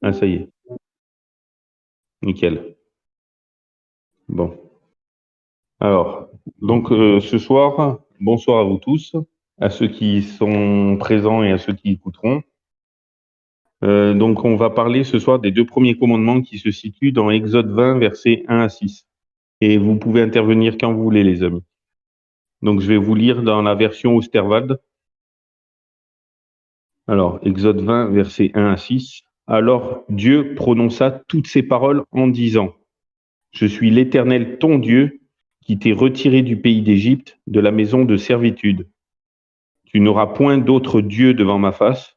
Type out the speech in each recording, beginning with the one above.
Ah, ça y est. Nickel. Bon. Alors, donc ce soir, bonsoir à vous tous, à ceux qui sont présents et à ceux qui écouteront. Donc, on va parler ce soir des deux premiers commandements qui se situent dans Exode 20, versets 1 à 6. Et vous pouvez intervenir quand vous voulez, les amis. Donc, je vais vous lire dans la version Osterwald. Alors, Exode 20, versets 1 à 6. Alors Dieu prononça toutes ces paroles en disant: Je suis l'Éternel ton Dieu, qui t'ai retiré du pays d'Égypte, de la maison de servitude. Tu n'auras point d'autre Dieu devant ma face.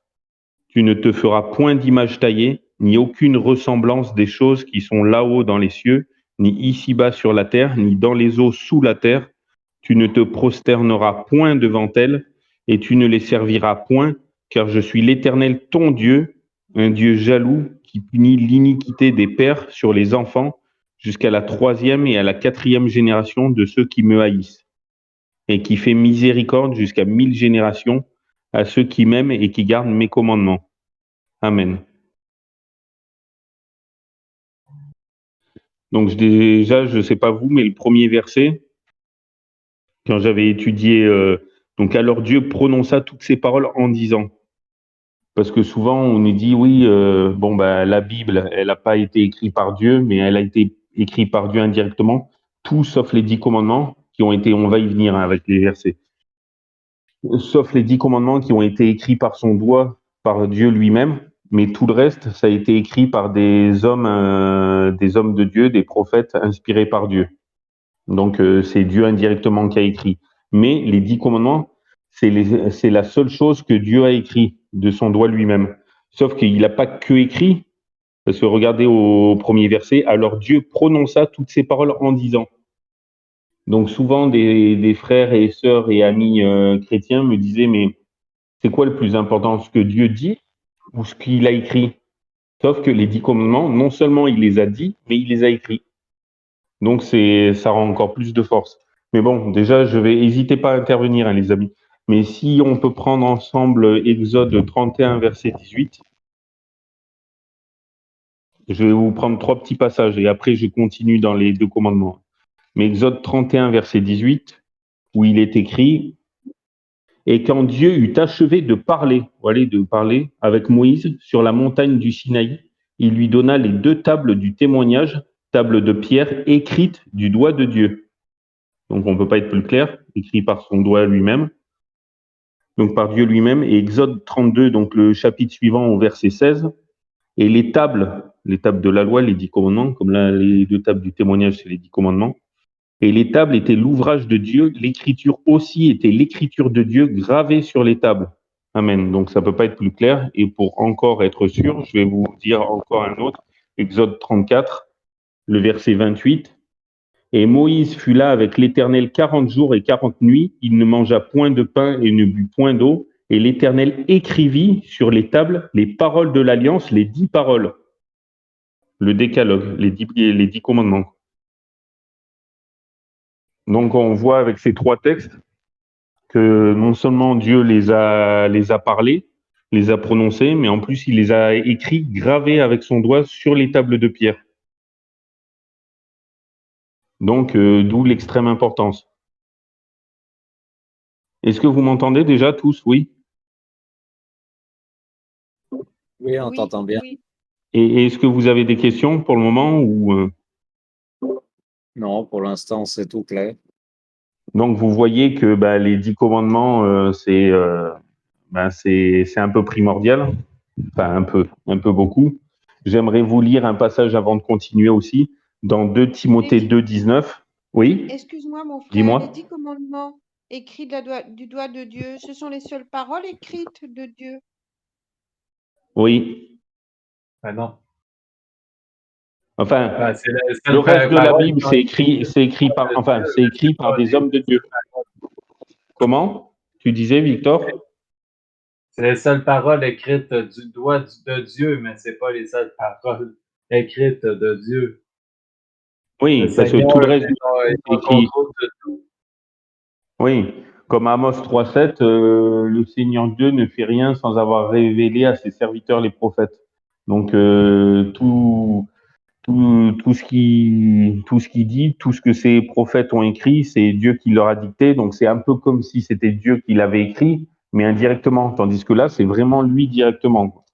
Tu ne te feras point d'image taillée, ni aucune ressemblance des choses qui sont là-haut dans les cieux, ni ici-bas sur la terre, ni dans les eaux sous la terre. Tu ne te prosterneras point devant elles, et tu ne les serviras point, car je suis l'Éternel ton Dieu, un Dieu jaloux qui punit l'iniquité des pères sur les enfants, jusqu'à la troisième et à la quatrième génération de ceux qui me haïssent, et qui fait miséricorde jusqu'à 1000 générations à ceux qui m'aiment et qui gardent mes commandements. Amen. Donc déjà, je ne sais pas vous, mais le premier verset, quand j'avais étudié, donc alors Dieu prononça toutes ces paroles en disant, parce que souvent on nous dit oui, bon bah la Bible, elle n'a pas été écrite par Dieu, mais elle a été écrite par Dieu indirectement, tout sauf les 10 commandements qui ont été, on va y venir hein, avec les versets, sauf les 10 commandements qui ont été écrits par son doigt, par Dieu lui-même, mais tout le reste, ça a été écrit par des hommes de Dieu, des prophètes inspirés par Dieu. Donc, c'est Dieu indirectement qui a écrit. Mais les 10 commandements, c'est la seule chose que Dieu a écrit de son doigt lui-même. Sauf qu'il n'a pas que écrit, parce que regardez au premier verset, alors Dieu prononça toutes ces paroles en disant. Donc souvent, des frères et sœurs et amis chrétiens me disaient, mais c'est quoi le plus important, ce que Dieu dit ou ce qu'il a écrit? Sauf que les 10 commandements, non seulement il les a dit, mais il les a écrits. Donc ça rend encore plus de force. Mais bon, déjà, n'hésitez pas à intervenir, hein, les amis. Mais si on peut prendre ensemble Exode 31, verset 18, je vais vous prendre 3 petits passages et après je continue dans les 2 commandements. Mais Exode 31, verset 18, où il est écrit: Et quand Dieu eut achevé de parler, voilà, de parler avec Moïse sur la montagne du Sinaï, il lui donna les 2 tables du témoignage, tables de pierre écrites du doigt de Dieu. Donc on ne peut pas être plus clair, écrit par son doigt lui-même, donc par Dieu lui-même. Et Exode 32, donc le chapitre suivant au verset 16, et les tables de la loi, les 10 commandements, comme là les 2 tables du témoignage, c'est les 10 commandements. Et les tables étaient l'ouvrage de Dieu, l'écriture aussi était l'écriture de Dieu gravée sur les tables. Amen. Donc ça ne peut pas être plus clair. Et pour encore être sûr, je vais vous dire encore un autre. Exode 34, le verset 28. Et Moïse fut là avec l'Éternel 40 jours et 40 nuits. Il ne mangea point de pain et ne but point d'eau. Et l'Éternel écrivit sur les tables les paroles de l'alliance, les 10 paroles, le décalogue, les 10 commandements. Donc on voit avec ces 3 textes que non seulement Dieu les a parlés, les a prononcés, mais en plus il les a écrits, gravés avec son doigt sur les tables de pierre. Donc d'où l'extrême importance. Est-ce que vous m'entendez déjà tous? Oui. Oui, on t'entend bien. Oui. Et est-ce que vous avez des questions pour le moment ou Non, pour l'instant, c'est tout clair. Donc vous voyez que les 10 commandements, c'est un peu primordial, enfin un peu beaucoup. J'aimerais vous lire un passage avant de continuer aussi, dans 2 Timothée 2, 19. Oui, Excuse-moi, mon frère, dis-moi. les 10 commandements écrits du doigt de Dieu, ce sont les seules paroles écrites de Dieu. Oui. Ah non. Enfin, C'est le reste de la parole Bible, qui ont c'est écrit par des hommes de Dieu. Comment? Tu disais, Victor? C'est les seules paroles écrites du doigt de Dieu, mais c'est pas les seules paroles écrites de Dieu. Le Oui, parce que Seigneur tout le reste est est en écrit. contrôle de tout. Oui, comme Amos 3,7, le Seigneur Dieu ne fait rien sans avoir révélé à ses serviteurs les prophètes. Donc tout ce qu'il dit, tout ce que ces prophètes ont écrit, c'est Dieu qui leur a dicté. Donc c'est un peu comme si c'était Dieu qui l'avait écrit, mais indirectement. Tandis que là, c'est vraiment lui directement.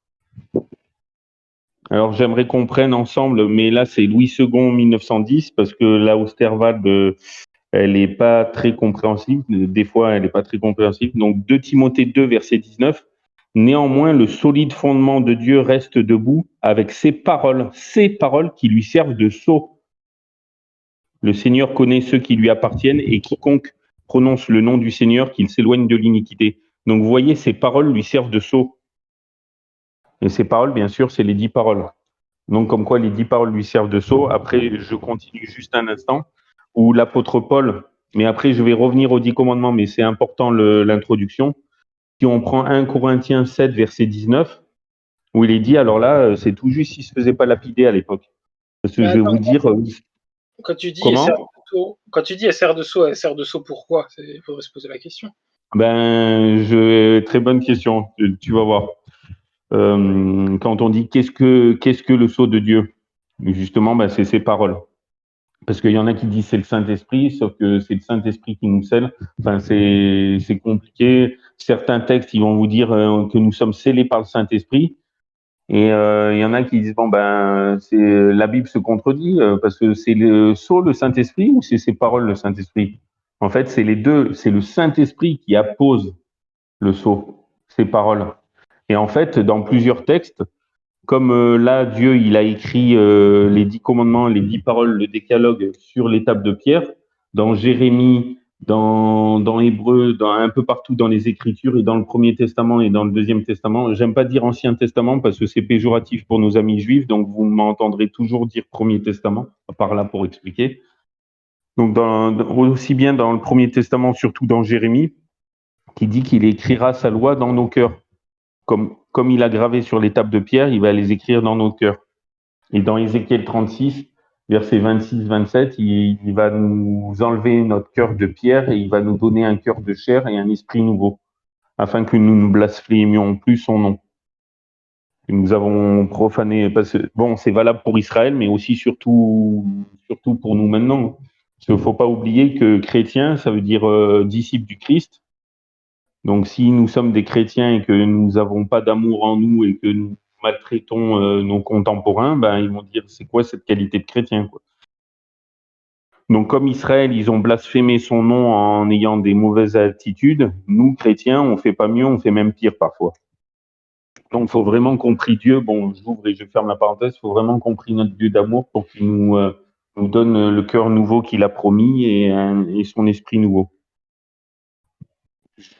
Alors j'aimerais qu'on prenne ensemble, mais là c'est Louis II 1910, parce que la Osterwald, elle n'est pas très compréhensible. Des fois, elle n'est pas très compréhensible. Donc 2 Timothée 2, verset 19. Néanmoins, le solide fondement de Dieu reste debout avec ses paroles qui lui servent de sceau. Le Seigneur connaît ceux qui lui appartiennent et quiconque prononce le nom du Seigneur, qu'il s'éloigne de l'iniquité. Donc vous voyez, ces paroles lui servent de sceau. Et ces paroles, bien sûr, c'est les 10 paroles. Donc comme quoi les 10 paroles lui servent de sceau. Après, je continue juste un instant, où l'apôtre Paul, mais après je vais revenir aux 10 commandements, mais c'est important l'introduction. Si on prend 1 Corinthiens 7, verset 19, où il est dit, alors là, c'est tout juste s'il ne se faisait pas lapider à l'époque. Parce que Mais je vais attends, vous dire... quand tu dis Comment? elle sert de sceau pourquoi? Il faudrait se poser la question. Très bonne question, tu vas voir. Quand on dit qu'est-ce que le sceau de Dieu? Justement, c'est ses paroles. Parce qu'il y en a qui disent c'est le Saint-Esprit, sauf que c'est le Saint-Esprit qui nous scelle. Enfin, c'est compliqué. Certains textes, ils vont vous dire que nous sommes scellés par le Saint-Esprit. Et il y en a qui disent la Bible se contredit parce que c'est le sceau le Saint-Esprit ou c'est ses paroles le Saint-Esprit. En fait, c'est les deux. C'est le Saint-Esprit qui appose le sceau, ses paroles. Et en fait, dans plusieurs textes, comme là, Dieu, il a écrit les 10 commandements, les 10 paroles, le décalogue sur les tables de pierre, dans Jérémie, dans Hébreu, un peu partout dans les Écritures et dans le Premier Testament et dans le Deuxième Testament. J'aime pas dire Ancien Testament parce que c'est péjoratif pour nos amis juifs, donc vous m'entendrez toujours dire Premier Testament, par là pour expliquer. Donc aussi bien dans le Premier Testament, surtout dans Jérémie, qui dit qu'il écrira sa loi dans nos cœurs. Comme il a gravé sur les tables de pierre, il va les écrire dans nos cœurs. Et dans Ézéchiel 36, versets 26-27, il va nous enlever notre cœur de pierre et il va nous donner un cœur de chair et un esprit nouveau, afin que nous ne blasphémions plus son nom. Et nous avons profané, parce que c'est valable pour Israël, mais aussi surtout pour nous maintenant. Parce qu'il ne faut pas oublier que chrétien, ça veut dire disciple du Christ. Donc, si nous sommes des chrétiens et que nous n'avons pas d'amour en nous et que nous maltraitons nos contemporains, ils vont dire c'est quoi cette qualité de chrétien, quoi. Donc, comme Israël, ils ont blasphémé son nom en ayant des mauvaises attitudes, nous, chrétiens, on fait pas mieux, on fait même pire parfois. Donc, il faut vraiment qu'on prie Dieu. Bon, j'ouvre et je ferme la parenthèse. Il faut vraiment qu'on prie notre Dieu d'amour pour qu'il nous donne le cœur nouveau qu'il a promis et son esprit nouveau.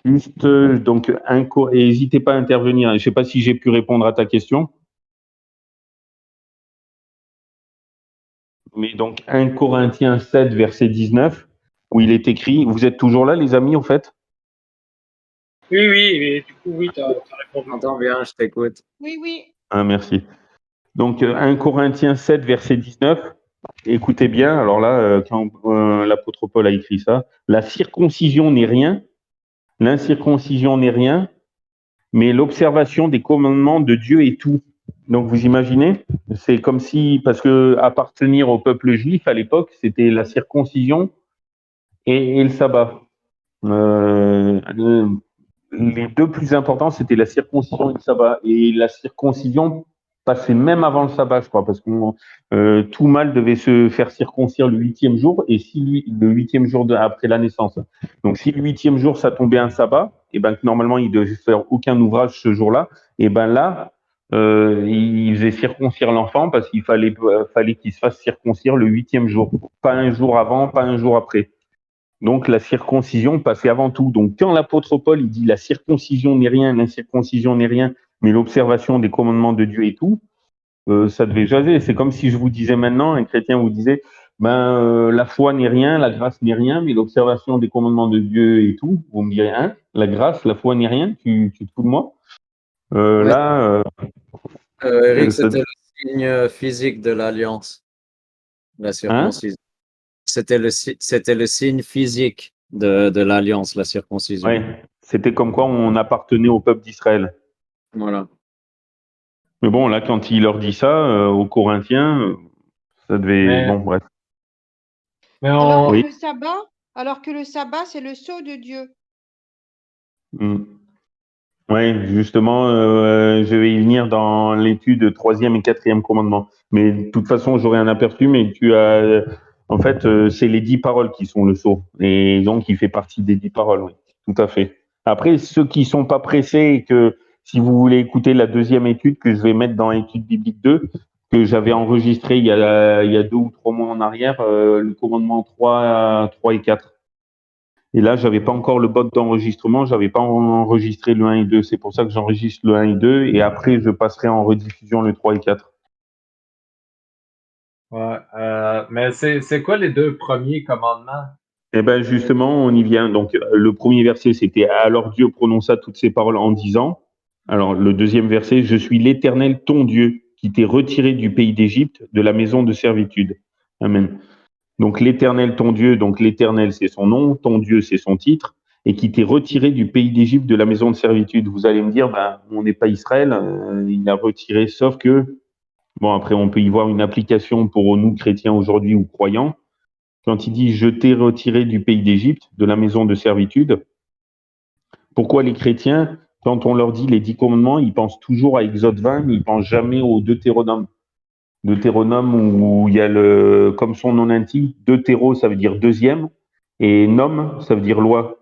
Juste, et n'hésitez pas à intervenir. Je ne sais pas si j'ai pu répondre à ta question. Mais donc, 1 Corinthiens 7, verset 19, où il est écrit, vous êtes toujours là, les amis, en fait? Oui, et du coup, oui, tu as répondu. J'entends bien, je t'écoute. Oui. Ah, merci. Donc, 1 Corinthiens 7, verset 19, écoutez bien, alors là, quand l'apôtre Paul a écrit ça, la circoncision n'est rien, l'incirconcision n'est rien, mais l'observation des commandements de Dieu est tout. Donc vous imaginez, c'est comme si, parce que appartenir au peuple juif à l'époque, c'était la circoncision et le sabbat. Les deux plus importants, c'était la circoncision et le sabbat. Et la circoncision passait même avant le sabbat, je crois, parce que tout mâle devait se faire circoncire le 8e jour et le 8e jour après la naissance. Donc si le 8e jour, ça tombait un sabbat, et que normalement, il ne devait faire aucun ouvrage ce jour-là, et là, il faisait circoncire l'enfant parce qu'il fallait qu'il se fasse circoncire le 8e jour. Pas un jour avant, pas un jour après. Donc la circoncision passait avant tout. Donc quand l'apôtre Paul il dit la circoncision n'est rien, l'incirconcision n'est rien, mais l'observation des commandements de Dieu et tout, ça devait jaser. C'est comme si je vous disais maintenant, un chrétien vous disait, la foi n'est rien, la grâce n'est rien, mais l'observation des commandements de Dieu et tout, vous me direz, hein, la grâce, la foi n'est rien, tu te fous de moi? Ouais. Là, Eric, ça- c'était le signe physique de l'alliance, la circoncision. C'était le signe physique de l'alliance, la circoncision. ouais, c'était comme quoi on appartenait au peuple d'Israël. Voilà. Mais bon, là, quand il leur dit ça, aux Corinthiens, ça devait. Mais, Bon, bref. mais Alors que on, Oui. le sabbat, c'est le sceau de Dieu. Oui, justement, je vais y venir dans l'étude troisième et quatrième commandement. Mais de toute façon, j'aurai un aperçu, mais tu as, en fait, c'est les 10 paroles qui sont le sceau. Et donc, il fait partie des 10 paroles, oui, tout à fait. Après, ceux qui sont pas pressés et que si vous voulez écouter la deuxième étude que je vais mettre dans l'étude biblique 2, que j'avais enregistré il y a 2 ou 3 mois en arrière, le commandement 3 et 4. Et là, j'avais pas encore le bot d'enregistrement, j'avais pas enregistré le 1 et 2. C'est pour ça que j'enregistre le 1 et 2 et après, je passerai en rediffusion le 3 et 4. ouais, mais c'est quoi les deux premiers commandements? Eh ben, justement, on y vient. Donc, le premier verset, c'était alors Dieu prononça toutes ces paroles en disant. Alors, le deuxième verset, je suis l'Éternel, ton Dieu, qui t'ai retiré du pays d'Égypte, de la maison de servitude. Amen. Donc l'Éternel, ton Dieu, donc l'Éternel, c'est son nom, ton Dieu, c'est son titre, et qui t'est retiré du pays d'Égypte, de la maison de servitude. Vous allez me dire, ben, on n'est pas Israël, il a retiré, sauf que, bon, après, on peut y voir une application pour nous, chrétiens aujourd'hui ou croyants. Quand il dit, je t'ai retiré du pays d'Égypte, de la maison de servitude, pourquoi les chrétiens, quand on leur dit les 10 commandements, ils pensent toujours à Exode 20, ils pensent jamais au Deutéronome. Deutéronome où il y a comme son nom l'indique, deutéro, ça veut dire deuxième, et nom, ça veut dire loi.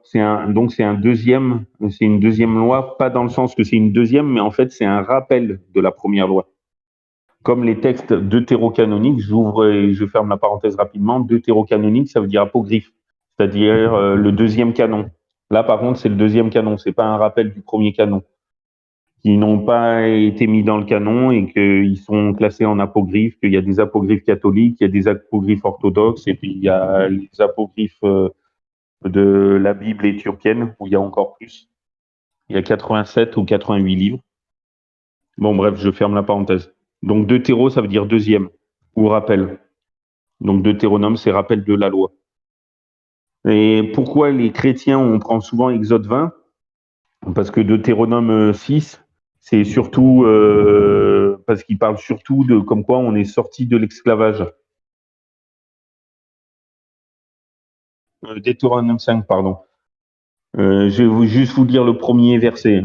Donc c'est c'est une deuxième loi, pas dans le sens que c'est une deuxième, mais en fait c'est un rappel de la première loi. Comme les textes deutérocanoniques, j'ouvre et je ferme la parenthèse rapidement, deutérocanonique, ça veut dire apocryphe, c'est-à-dire le deuxième canon. Là par contre c'est le deuxième canon, c'est pas un rappel du premier canon qui n'ont pas été mis dans le canon et qu'ils sont classés en apocryphes, qu'il y a des apocryphes catholiques, il y a des apocryphes orthodoxes, et puis il y a les apocryphes de la Bible éthiopienne, où il y a encore plus. Il y a 87 ou 88 livres. Bon, bref, je ferme la parenthèse. Donc, deutéro, ça veut dire deuxième, ou rappel. Donc, deutéronome, c'est rappel de la loi. Et pourquoi les chrétiens, on prend souvent Exode 20? Parce que Deutéronome 6, c'est surtout parce qu'il parle surtout de comme quoi on est sorti de l'esclavage. Deutéronome 5, pardon. Je vais juste vous lire le premier verset.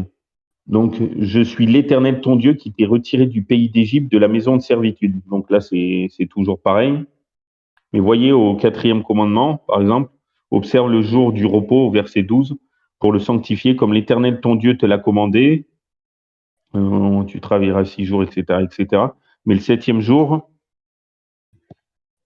Donc, je suis l'Éternel ton Dieu qui t'ai retiré du pays d'Égypte, de la maison de servitude. Donc là, c'est toujours pareil. Mais voyez, au quatrième commandement, par exemple, observe le jour du repos, au verset 12, pour le sanctifier comme l'Éternel ton Dieu te l'a commandé. Tu travailleras 6 jours, etc., etc. Mais le septième jour,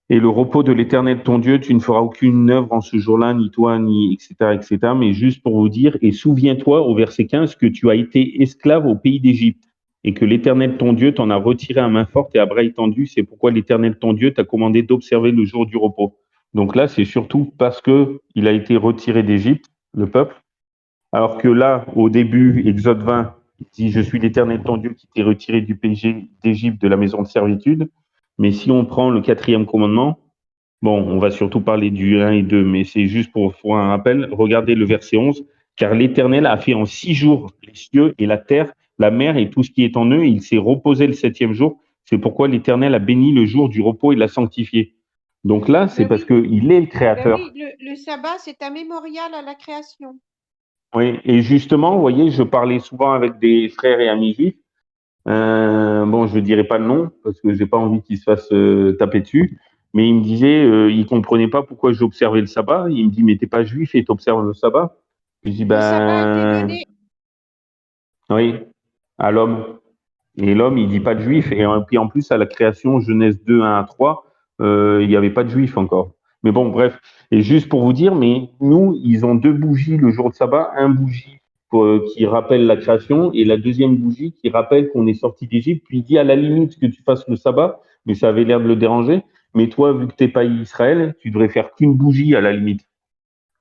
et le repos de l'Éternel ton Dieu, tu ne feras aucune œuvre en ce jour-là, ni toi, ni etc., etc. Mais juste pour vous dire, et souviens-toi au verset 15 que tu as été esclave au pays d'Égypte et que l'Éternel ton Dieu t'en a retiré à main forte et à bras étendus. C'est pourquoi l'Éternel ton Dieu t'a commandé d'observer le jour du repos. Donc là, c'est surtout parce que il a été retiré d'Égypte, le peuple, alors que là, au début, Exode 20, il dit, je suis l'Éternel ton Dieu qui t'ai retiré du pays d'Égypte, de la maison de servitude. Mais si on prend le quatrième commandement, bon, on va surtout parler du 1 et 2, mais c'est juste pour un rappel. Regardez le verset 11. Car l'Éternel a fait en 6 jours les cieux et la terre, la mer et tout ce qui est en eux, et il s'est reposé le septième jour. C'est pourquoi l'Éternel a béni le jour du repos et l'a sanctifié. Donc là, c'est Ben parce oui, qu'il est le ben créateur. oui, le sabbat, c'est un mémorial à la création. Oui, et justement, vous voyez, je parlais souvent avec des frères et amis juifs. Bon, je ne dirai pas le nom parce que j'ai pas envie qu'ils se fassent taper dessus. Mais ils me disaient, ils comprenaient pas pourquoi j'observais le sabbat. Ils me disent, mais t'es pas juif et t'observes le sabbat. Je dis, Le sabbat a été ben, donné. oui, à l'homme. Et l'homme, il dit pas de juif. Et puis en plus, à la création, Genèse 2, 1 à 3, il n'y avait pas de juif encore. Mais bon, bref. Et juste pour vous dire, mais nous, ils ont 2 bougies le jour de sabbat, un bougie qui rappelle la création et la deuxième bougie qui rappelle qu'on est sorti d'Égypte. Puis il dit à la limite que tu fasses le sabbat, mais ça avait l'air de le déranger. Mais toi, vu que t'es pas Israël, tu devrais faire qu'une bougie à la limite,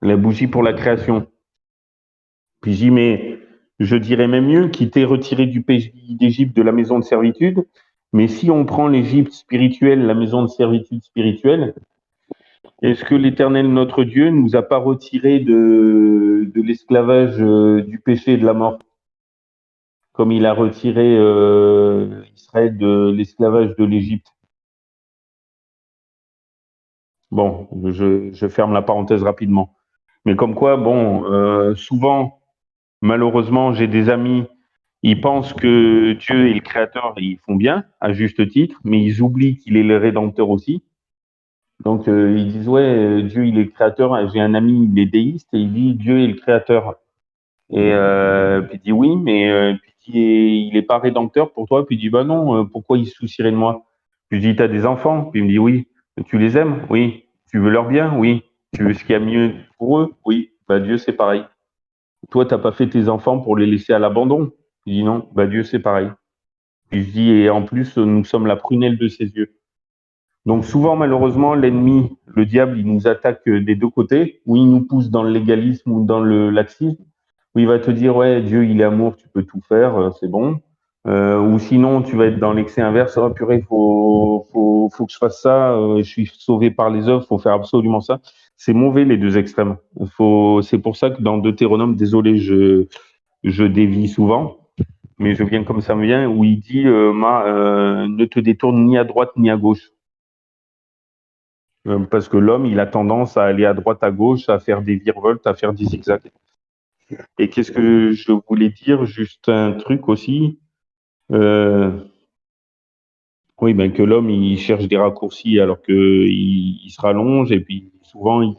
la bougie pour la création. Puis j'y mais je dirais même mieux, qui t'est retiré du pays d'Égypte, de la maison de servitude. Mais si on prend l'Égypte spirituelle, la maison de servitude spirituelle, est-ce que l'Éternel notre Dieu ne nous a pas retiré de l'esclavage du péché et de la mort? comme il a retiré Israël de l'esclavage de l'Égypte. Bon, je ferme la parenthèse rapidement. Mais comme quoi, bon, souvent, malheureusement, j'ai des amis, ils pensent que Dieu est le créateur, et ils font bien, à juste titre, mais ils oublient qu'il est le rédempteur aussi. Donc, ils disent, ouais, Dieu, il est le créateur. J'ai un ami, il est déiste, et il dit, Dieu est le créateur. Et puis il dit, oui, mais puis il est pas rédempteur pour toi. Puis il dit, bah non, pourquoi il se soucierait de moi? Puis je dis, t'as des enfants? Puis il me dit, oui. Tu les aimes? Oui. Tu veux leur bien? Oui. Tu veux ce qu'il y a mieux pour eux? Oui. Bah Dieu, c'est pareil. Toi, t'as pas fait tes enfants pour les laisser à l'abandon? Il dit, non. Bah Dieu, c'est pareil. Puis je dis, et en plus, nous sommes la prunelle de ses yeux. Donc souvent, malheureusement, l'ennemi, le diable, il nous attaque des deux côtés, ou il nous pousse dans le légalisme ou dans le laxisme, où il va te dire, ouais, Dieu, il est amour, tu peux tout faire, c'est bon. Ou sinon, tu vas être dans l'excès inverse, oh purée, faut que je fasse ça, je suis sauvé par les œuvres, faut faire absolument ça. C'est mauvais, les deux extrêmes. C'est pour ça que dans Deutéronome, désolé, je dévie souvent, mais je viens comme ça me vient, où il dit, ne te détourne ni à droite ni à gauche. Parce que l'homme, il a tendance à aller à droite, à gauche, à faire des virevoltes, à faire des zigzags. Et qu'est-ce que je voulais dire? Juste un truc aussi. Oui, ben que l'homme, il cherche des raccourcis alors que il se rallonge et puis souvent, il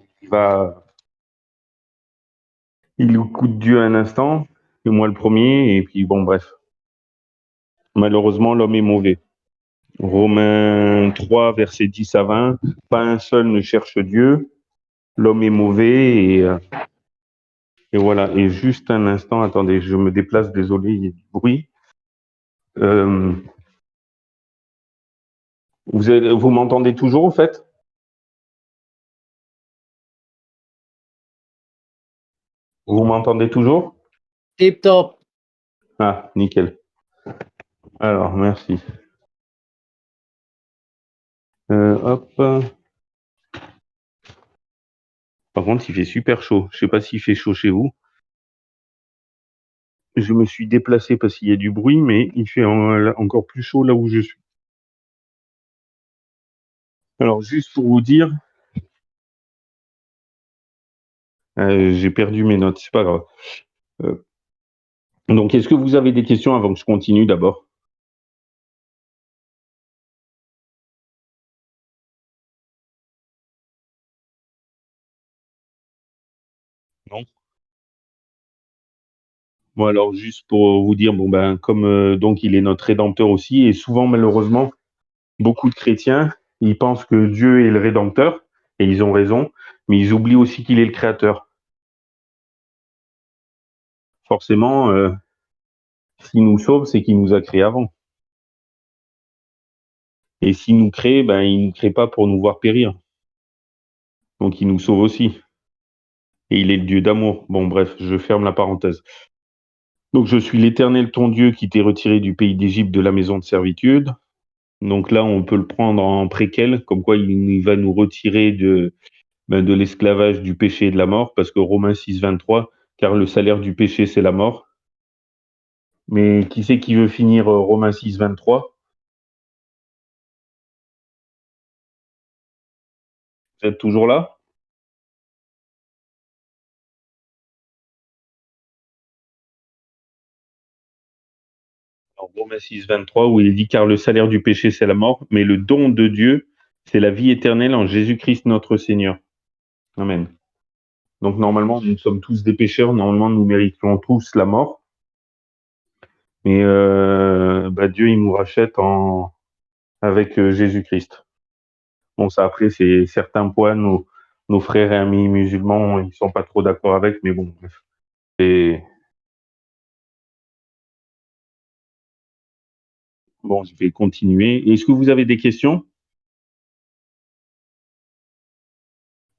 écoute Dieu un instant, et moi le premier, et puis bon, bref. Malheureusement, l'homme est mauvais. Romains 3, versets 10 à 20. Pas un seul ne cherche Dieu. L'homme est mauvais et voilà. Et juste un instant, attendez, je me déplace, désolé, il y a du bruit. Euh, vous m'entendez toujours, au fait? Vous m'entendez toujours? Tip top. Ah, nickel. Alors, merci. Hop. Par contre, il fait super chaud. Je sais pas s'il fait chaud chez vous. Je me suis déplacé parce qu'il y a du bruit, mais il fait encore plus chaud là où je suis. Alors, juste pour vous dire, j'ai perdu mes notes, c'est pas grave. Euh, donc, est-ce que vous avez des questions avant que je continue d'abord? Non. Bon, alors juste pour vous dire, bon ben, comme donc il est notre rédempteur aussi, et souvent malheureusement, beaucoup de chrétiens, ils pensent que Dieu est le rédempteur, et ils ont raison, mais ils oublient aussi qu'il est le créateur. Forcément, s'il nous sauve, c'est qu'il nous a créés avant. Et s'il nous crée, ben il nous crée pas pour nous voir périr. Donc il nous sauve aussi. Et il est le Dieu d'amour. Bon bref, je ferme la parenthèse. Donc je suis l'Éternel ton Dieu qui t'ai retiré du pays d'Égypte de la maison de servitude. Donc là, on peut le prendre en préquel, comme quoi il va nous retirer de l'esclavage, du péché et de la mort, parce que Romains 6, 23, car le salaire du péché, c'est la mort. Mais qui c'est qui veut finir Romains 6, 23? Vous êtes toujours là? Alors, Romains 6, 23, où il dit, car le salaire du péché, c'est la mort, mais le don de Dieu, c'est la vie éternelle en Jésus-Christ notre Seigneur. Amen. Donc normalement, nous sommes tous des pécheurs, normalement, nous méritions tous la mort. Mais Dieu, il nous rachète avec Jésus-Christ. Bon, ça après, c'est certains points, nos frères et amis musulmans, ils sont pas trop d'accord avec, mais bon, bref. Et bon, je vais continuer. Est-ce que vous avez des questions?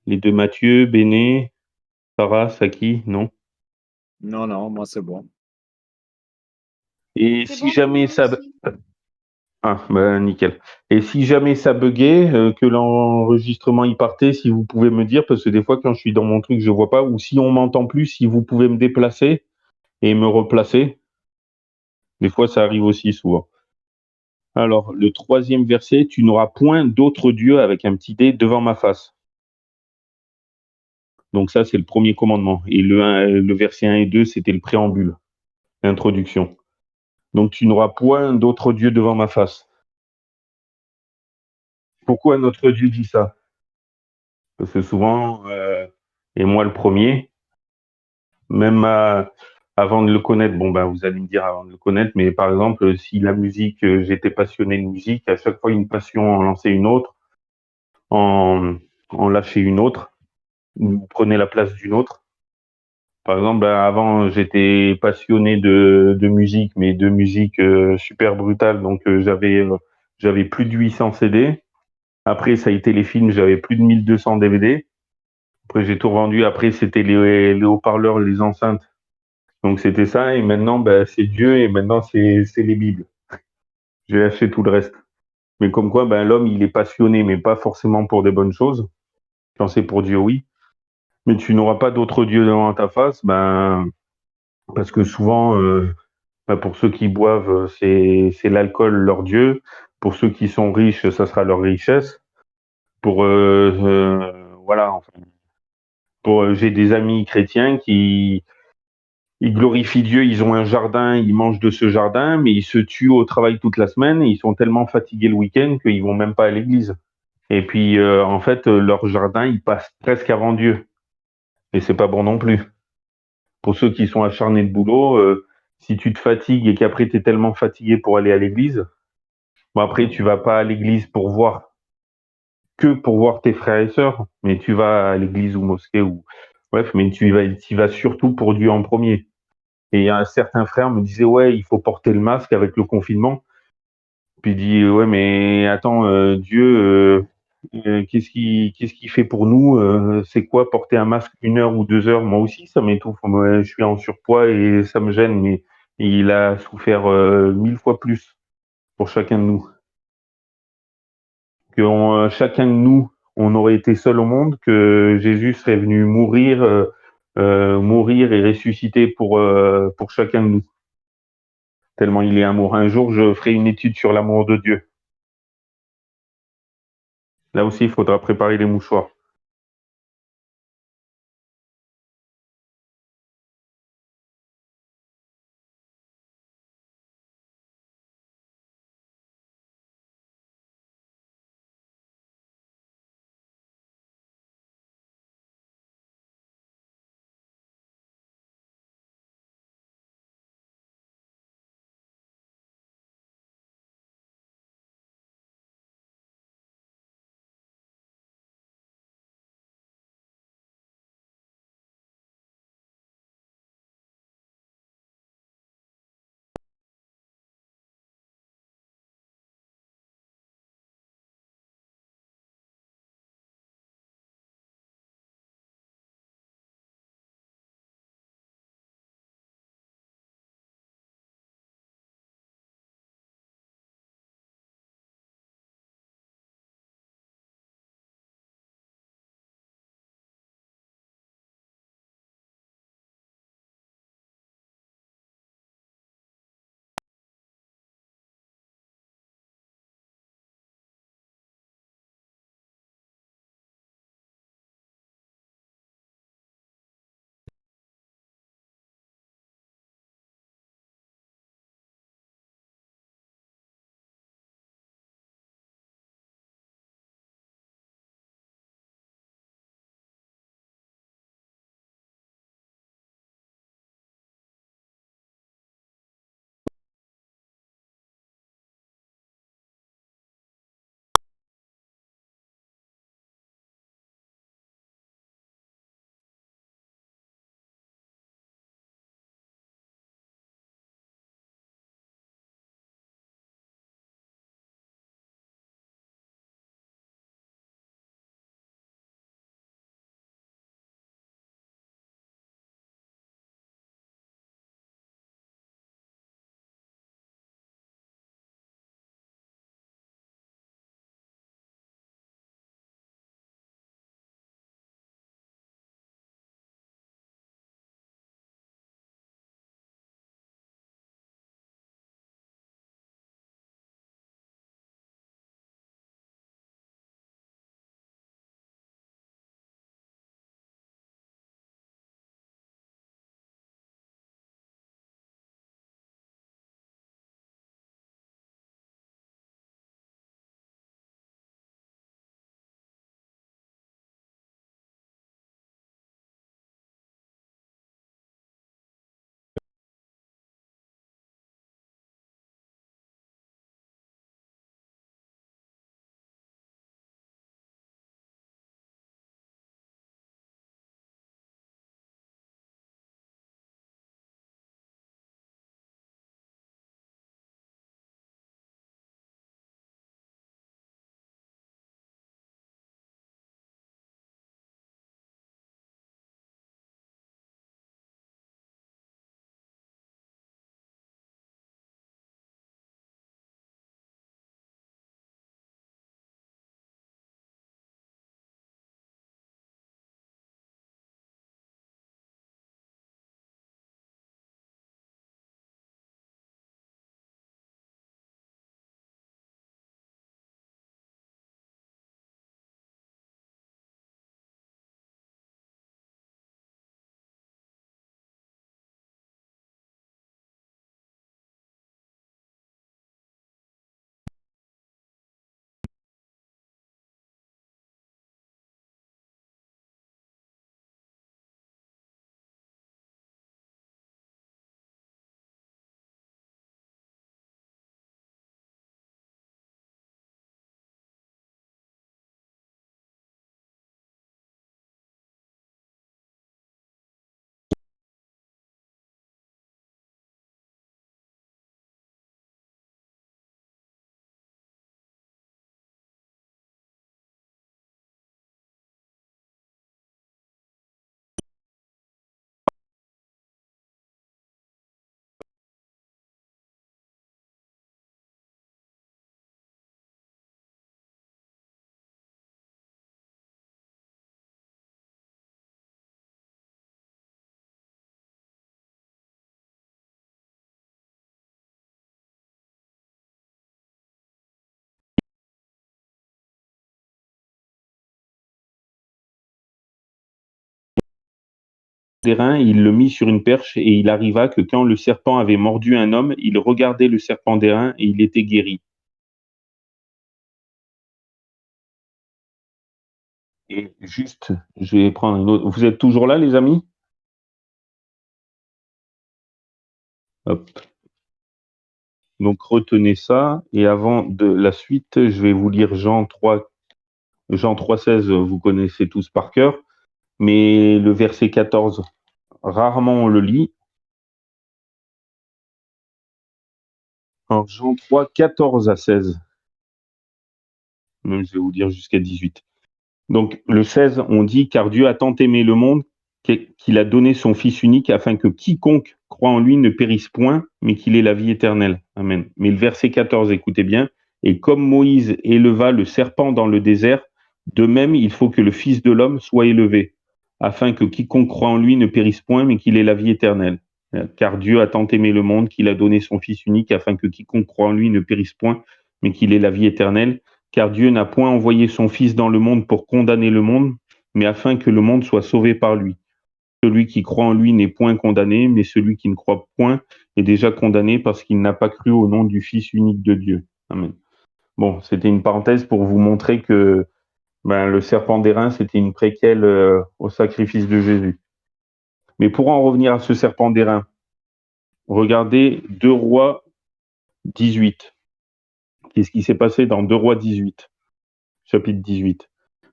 Les deux Mathieu, Béné, Sarah, Saki, non? Non, non, moi c'est bon. Et C'est si bon pour jamais moi ça... aussi. Ah, ben nickel. Et si jamais ça buguait, que l'enregistrement y partait, si vous pouvez me dire, parce que des fois quand je suis dans mon truc, je vois pas, ou si on m'entend plus, si vous pouvez me déplacer et me replacer. Des fois, ça arrive aussi souvent. Alors, le troisième verset, tu n'auras point d'autre Dieu avec un petit D devant ma face. Donc ça, c'est le premier commandement. Et le verset 1 et 2, c'était le préambule, l'introduction. Donc tu n'auras point d'autre Dieu devant ma face. Pourquoi notre Dieu dit ça? Parce que souvent, et moi le premier, même avant de le connaître, bon ben vous allez me dire avant de le connaître, mais par exemple, si la musique, j'étais passionné de musique, à chaque fois une passion en lançait une autre, en lâchait une autre, ou prenait la place d'une autre. Par exemple, ben, avant, j'étais passionné de musique, mais de musique super brutale, donc j'avais plus de 800 CD. Après, ça a été les films, j'avais plus de 1200 DVD. Après, j'ai tout revendu. Après, c'était les haut-parleurs, les enceintes. Donc, c'était ça. Et maintenant, ben, c'est Dieu. Et maintenant, c'est les Bibles. J'ai lâché tout le reste. Mais comme quoi, ben, l'homme, il est passionné, mais pas forcément pour des bonnes choses. Quand c'est pour Dieu, oui. Mais tu n'auras pas d'autre Dieu devant ta face, ben, parce que souvent, ben, pour ceux qui boivent, c'est l'alcool leur Dieu. Pour ceux qui sont riches, ça sera leur richesse. Pour voilà. Enfin, j'ai des amis chrétiens qui ils glorifient Dieu, ils ont un jardin, ils mangent de ce jardin, mais ils se tuent au travail toute la semaine et ils sont tellement fatigués le week-end qu'ils vont même pas à l'église. Et puis en fait, leur jardin, il passe presque avant Dieu. Et c'est pas bon non plus. Pour ceux qui sont acharnés de boulot, si tu te fatigues et qu'après tu es tellement fatigué pour aller à l'église, bon après tu vas pas à l'église pour voir tes frères et sœurs, mais tu vas à l'église ou mosquée ou bref, mais tu y vas surtout pour Dieu en premier. Et un certain frère me disait ouais, il faut porter le masque avec le confinement. Puis il dit ouais, mais attends, Dieu, qu'est-ce qu'il fait pour nous? C'est quoi porter un masque 1 heure ou 2 heures? Moi aussi, ça m'étouffe. Moi, je suis en surpoids et ça me gêne, mais il a souffert 1000 fois plus pour chacun de nous. Que chacun de nous, on aurait été seul au monde, que Jésus serait venu mourir et ressusciter pour chacun de nous. Tellement il est amour. Un jour, je ferai une étude sur l'amour de Dieu. Là aussi, il faudra préparer les mouchoirs. d'airain, il le mit sur une perche, et il arriva que quand le serpent avait mordu un homme, il regardait le serpent d'airain, et il était guéri. Et juste, je vais prendre une autre. Vous êtes toujours là, les amis? Hop. Donc retenez ça, et avant de la suite, je vais vous lire Jean 3,16, vous connaissez tous par cœur, mais le verset 14, rarement on le lit. Alors Jean 3, 14 à 16, même je vais vous dire jusqu'à 18. Donc le 16, on dit, car Dieu a tant aimé le monde qu'il a donné son Fils unique afin que quiconque croit en lui ne périsse point, mais qu'il ait la vie éternelle. Amen. Mais le verset 14, écoutez bien, et comme Moïse éleva le serpent dans le désert, de même il faut que le Fils de l'homme soit élevé, afin que quiconque croit en lui ne périsse point, mais qu'il ait la vie éternelle. Car Dieu a tant aimé le monde qu'il a donné son Fils unique afin que quiconque croit en lui ne périsse point, mais qu'il ait la vie éternelle. Car Dieu n'a point envoyé son Fils dans le monde pour condamner le monde, mais afin que le monde soit sauvé par lui. Celui qui croit en lui n'est point condamné, mais celui qui ne croit point est déjà condamné parce qu'il n'a pas cru au nom du Fils unique de Dieu. Amen. Bon, c'était une parenthèse pour vous montrer que le serpent d'airain, c'était une préquelle au sacrifice de Jésus. Mais pour en revenir à ce serpent d'airain, regardez 2 Rois 18. Qu'est-ce qui s'est passé dans 2 Rois 18, chapitre 18?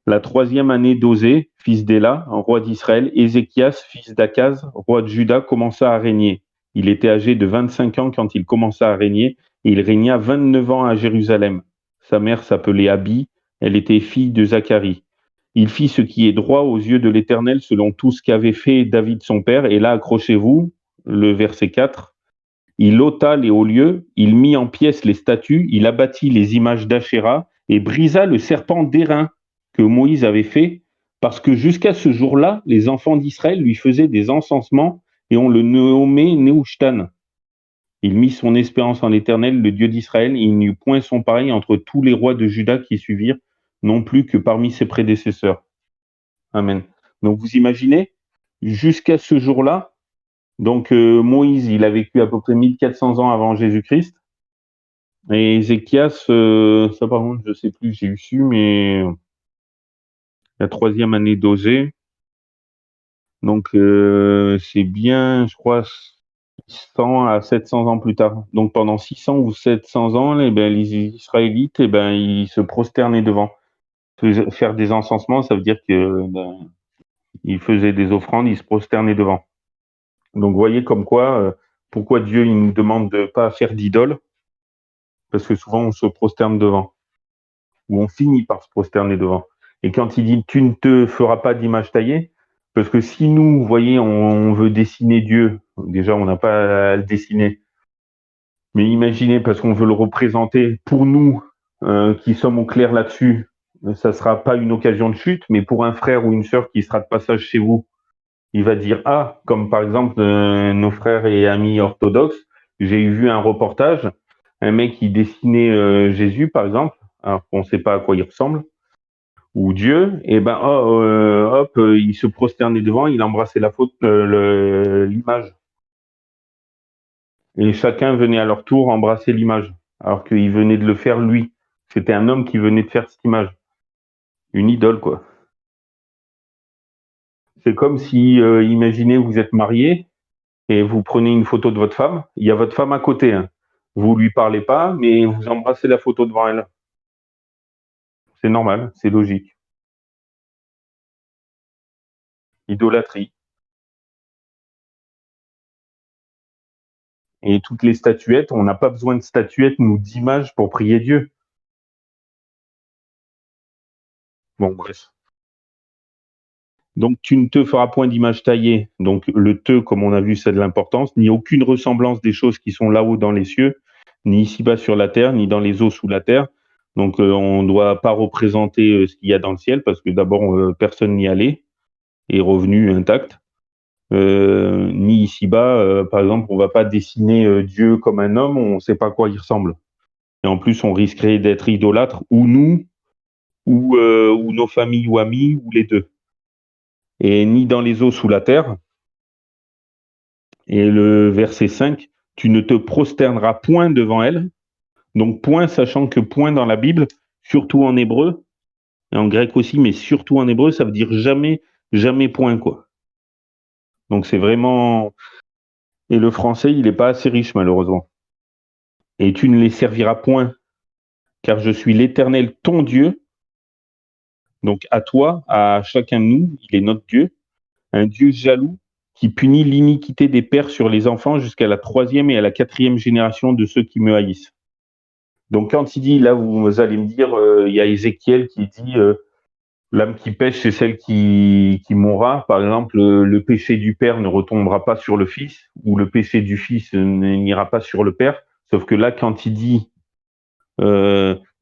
La 3e année d'Osée, fils d'Éla, roi d'Israël, Ézéchias, fils d'Akaz, roi de Juda, commença à régner. Il était âgé de 25 ans quand il commença à régner, et il régna 29 ans à Jérusalem. Sa mère s'appelait Abi, elle était fille de Zacharie. Il fit ce qui est droit aux yeux de l'Éternel selon tout ce qu'avait fait David son père. Et là, accrochez-vous, le verset 4. Il ôta les hauts lieux, il mit en pièces les statues, il abattit les images d'Achéra et brisa le serpent d'airain que Moïse avait fait, parce que jusqu'à ce jour-là, les enfants d'Israël lui faisaient des encensements et on le nommait Nehushtan. Il mit son espérance en l'Éternel, le Dieu d'Israël, et il n'eut point son pareil entre tous les rois de Juda qui suivirent, non plus que parmi ses prédécesseurs. Amen. Donc vous imaginez, jusqu'à ce jour-là, donc Moïse, il a vécu à peu près 1400 ans avant Jésus-Christ. Et Ézéchias, ça par contre, je sais plus, j'ai eu su, mais la 3e année d'Osée. Donc c'est bien, je crois, 600 à 700 ans plus tard. Donc pendant 600 ou 700 ans, les Israélites, ils se prosternaient devant. Faire des encensements, ça veut dire que ils faisaient des offrandes, ils se prosternaient devant. Donc vous voyez comme quoi, pourquoi Dieu il nous demande de pas faire d'idoles, parce que souvent on se prosterne devant, ou on finit par se prosterner devant. Et quand il dit tu ne te feras pas d'image taillée, parce que si nous, vous voyez, on veut dessiner Dieu, déjà on n'a pas à le dessiner, mais imaginez, parce qu'on veut le représenter, pour nous qui sommes au clair là-dessus, ça sera pas une occasion de chute, mais pour un frère ou une sœur qui sera de passage chez vous, il va dire ah, comme par exemple nos frères et amis orthodoxes, j'ai vu un reportage, un mec qui dessinait Jésus par exemple, alors qu'on ne sait pas à quoi il ressemble, ou Dieu, et il se prosternait devant, il embrassait l'image. Et chacun venait à leur tour embrasser l'image, alors qu'il venait de le faire lui. C'était un homme qui venait de faire cette image. Une idole, quoi. C'est comme si, imaginez, vous êtes marié, et vous prenez une photo de votre femme, il y a votre femme à côté. Hein. Vous lui parlez pas, mais vous embrassez la photo devant elle. C'est normal, c'est logique. Idolâtrie. Et toutes les statuettes, on n'a pas besoin de statuettes ou d'images pour prier Dieu. Bon, bref. Donc, tu ne te feras point d'image taillée. Donc, le te, comme on a vu, c'est de l'importance. Ni aucune ressemblance des choses qui sont là-haut dans les cieux, ni ici-bas sur la terre, ni dans les eaux sous la terre. Donc, on ne doit pas représenter ce qu'il y a dans le ciel, parce que d'abord, personne n'y allait, est revenu intact. Ni ici-bas, par exemple, on ne va pas dessiner Dieu comme un homme, on ne sait pas à quoi il ressemble. Et en plus, on risquerait d'être idolâtre, ou nous, ou nos familles ou amis, ou les deux. Et ni dans les eaux sous la terre, Et le verset 5, tu ne te prosterneras point devant elle. Donc point, sachant que point dans la Bible, surtout en hébreu, et en grec aussi, mais surtout en hébreu, ça veut dire jamais, jamais point, quoi. Donc c'est vraiment... Et le français, il n'est pas assez riche, malheureusement. Et tu ne les serviras point, car je suis l'Éternel, ton Dieu. Donc à toi, à chacun de nous, il est notre Dieu, un Dieu jaloux qui punit l'iniquité des pères sur les enfants jusqu'à la 3e et à la 4e génération de ceux qui me haïssent. Donc quand il dit, là vous allez me dire, il y a Ézéchiel qui dit, l'âme qui pêche, c'est celle qui mourra. Par exemple, le péché du père ne retombera pas sur le fils, ou le péché du fils n'ira pas sur le père. Sauf que là, quand il dit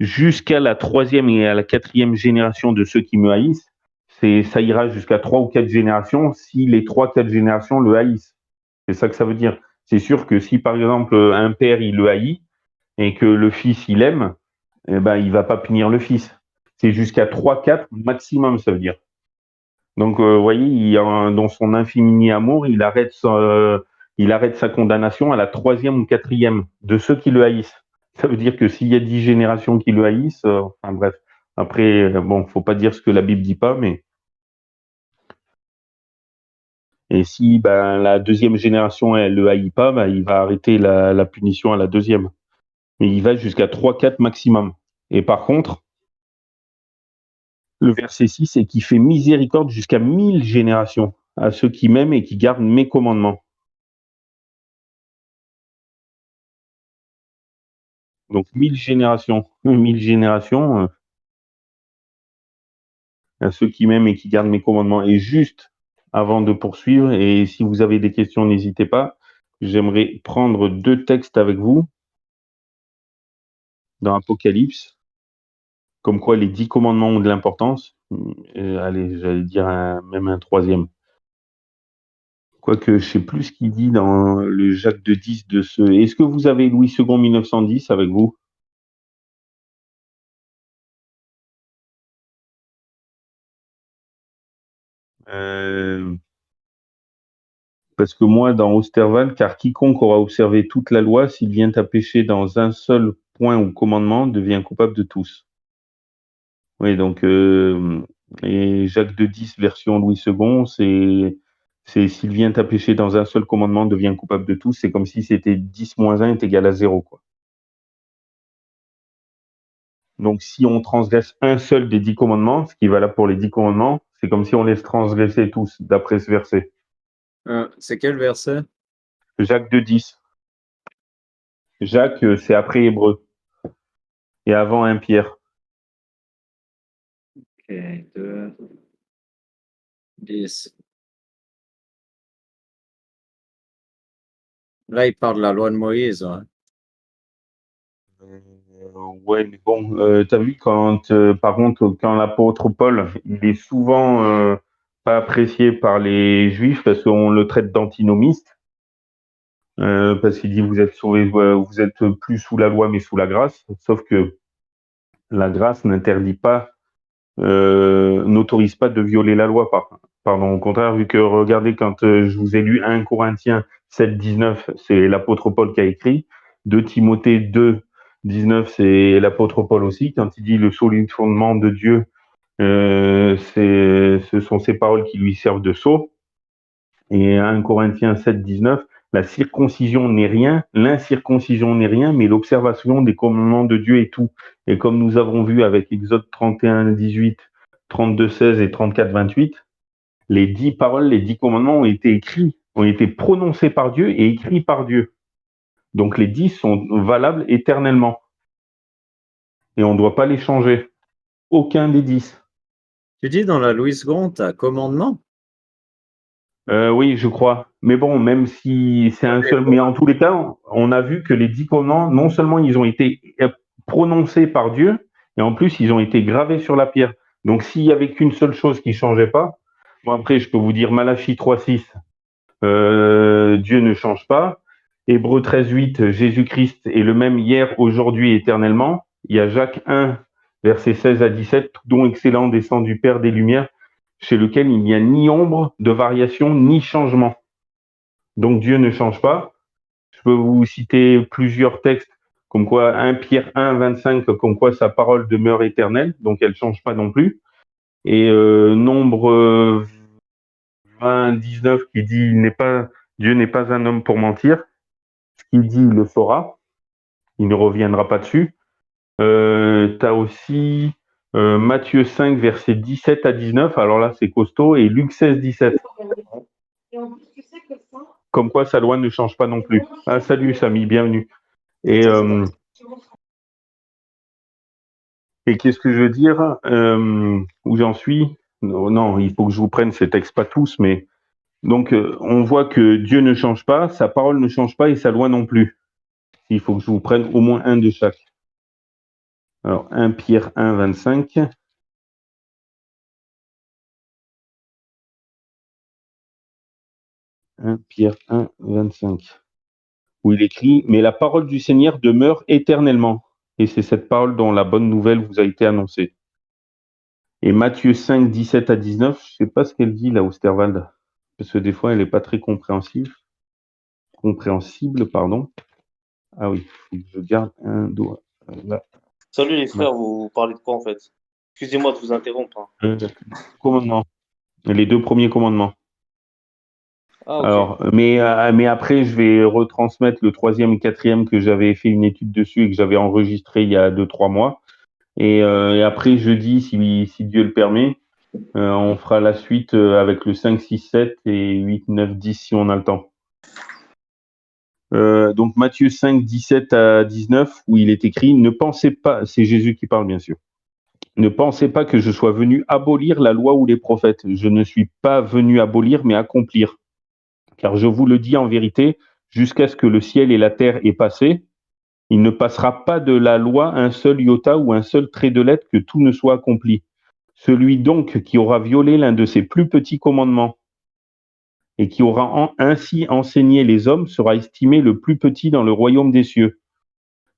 jusqu'à la 3e et à la 4e génération de ceux qui me haïssent, ça ira jusqu'à 3 ou 4 générations si les 3-4 générations le haïssent. C'est ça que ça veut dire. C'est sûr que si, par exemple, un père, il le haït, et que le fils, il aime, eh ben, il va pas punir le fils. C'est jusqu'à 3-4 maximum, ça veut dire. Donc, vous voyez, dans son infini amour, il arrête sa condamnation à la 3e ou 4e de ceux qui le haïssent. Ça veut dire que s'il y a 10 générations qui le haïssent, enfin bref. Après, bon, faut pas dire ce que la Bible dit pas, mais... Et si la 2e génération, elle le haït pas, il va arrêter la punition à la 2e. Et il va jusqu'à 3-4 maximum. Et par contre, le verset 6, c'est qu'il fait miséricorde jusqu'à 1000 générations à ceux qui m'aiment et qui gardent mes commandements. Donc 1000 générations. 1000 générations à ceux qui m'aiment et qui gardent mes commandements. Et juste avant de poursuivre, et si vous avez des questions, n'hésitez pas, j'aimerais prendre 2 textes avec vous dans Apocalypse, comme quoi les 10 commandements ont de l'importance. Allez, j'allais dire même un 3e. Quoique, je sais plus ce qu'il dit dans le Jacques de 10 de ce... Est-ce que vous avez Louis II 1910 avec vous? Parce que moi, dans Osterwald, car quiconque aura observé toute la loi, s'il vient à pécher dans un seul point ou commandement, devient coupable de tous. Oui, donc, et Jacques de 10, version Louis II, c'est s'il vient à pécher dans un seul commandement, devient coupable de tous. C'est comme si c'était 10 moins 1 est égal à 0, quoi. Donc, si on transgresse un seul des 10 commandements, ce qui est valable pour les 10 commandements, c'est comme si on les transgressait tous, d'après ce verset. C'est quel verset? Jacques de 10. Jacques, c'est après Hébreu. Et avant 1 Pierre. Ok, 2, 10. Là, il parle de la loi de Moïse. Hein. Ouais, mais bon, t'as vu par contre, quand l'apôtre Paul, il est souvent pas apprécié par les Juifs parce qu'on le traite d'antinomiste, parce qu'il dit vous êtes sauvés, vous êtes plus sous la loi mais sous la grâce. Sauf que la grâce n'autorise pas de violer la loi. Pardon, au contraire, vu que regardez quand je vous ai lu 1 Corinthiens 7, 19, c'est l'apôtre Paul qui a écrit. 2 Timothée 2, 19, c'est l'apôtre Paul aussi. Quand il dit le solide fondement de Dieu, ce sont ces paroles qui lui servent de sceau. Et 1 Corinthiens 7, 19, la circoncision n'est rien, l'incirconcision n'est rien, mais l'observation des commandements de Dieu est tout. Et comme nous avons vu avec Exode 31, 18, 32, 16 et 34, 28, les 10 paroles, les 10 commandements ont été écrits, ont été prononcés par Dieu et écrits par Dieu. Donc les 10 sont valables éternellement. Et on ne doit pas les changer. Aucun des 10. Tu dis dans la Louis II, tu as commandement? Oui, je crois. Mais bon, même si c'est un seul... Mais en tous les cas, on a vu que les 10 commandements, non seulement ils ont été prononcés par Dieu, et en plus, ils ont été gravés sur la pierre. Donc, s'il y avait qu'une seule chose qui changeait pas, bon, après, je peux vous dire Malachie 3.6, Dieu ne change pas. Hébreux 13.8, Jésus-Christ est le même hier, aujourd'hui, éternellement. Il y a Jacques 1, versets 16 à 17, tout don excellent descend du Père des Lumières, chez lequel il n'y a ni ombre de variation, ni changement. Donc Dieu ne change pas. Je peux vous citer plusieurs textes, comme quoi 1 Pierre 1, 25, comme quoi sa parole demeure éternelle, donc elle ne change pas non plus. Et Nombre 20, 19 qui dit Dieu n'est pas un homme pour mentir. Ce qu'il dit, il le fera. Il ne reviendra pas dessus. Tu as aussi Matthieu 5, versets 17 à 19. Alors là, c'est costaud. Et Luc 16, 17. Comme quoi sa loi ne change pas non plus. Ah, salut Samy, bienvenue. Et qu'est-ce que je veux dire où j'en suis? Non, il faut que je vous prenne ces textes, pas tous, mais donc on voit que Dieu ne change pas, sa parole ne change pas et sa loi non plus. Il faut que je vous prenne au moins un de chaque. Alors 1 Pierre 1, 25. 1 Pierre 1, 25. Où il écrit « Mais la parole du Seigneur demeure éternellement. » Et c'est cette parole dont la bonne nouvelle vous a été annoncée. Et Matthieu 5, 17 à 19, je ne sais pas ce qu'elle dit là, Osterwald, parce que des fois, elle n'est pas très compréhensible. Pardon. Ah oui, faut que je garde un doigt là. Salut les frères, vous parlez de quoi en fait? Excusez-moi de vous interrompre. Hein. Commandement. Les 2 premiers commandements. Ah, ok. Alors, mais après, je vais retransmettre le 3e et 4e que j'avais fait une étude dessus et que j'avais enregistré il y a 2-3 mois. Et après, jeudi, si Dieu le permet, on fera la suite avec le 5, 6, 7 et 8, 9, 10 si on a le temps. Donc Matthieu 5, 17 à 19, où il est écrit « Ne pensez pas », c'est Jésus qui parle bien sûr, « Ne pensez pas que je sois venu abolir la loi ou les prophètes. Je ne suis pas venu abolir, mais accomplir. Car je vous le dis en vérité, jusqu'à ce que le ciel et la terre aient passé, il ne passera pas de la loi un seul iota ou un seul trait de lettre que tout ne soit accompli. Celui donc qui aura violé l'un de ces plus petits commandements et qui aura ainsi enseigné les hommes sera estimé le plus petit dans le royaume des cieux.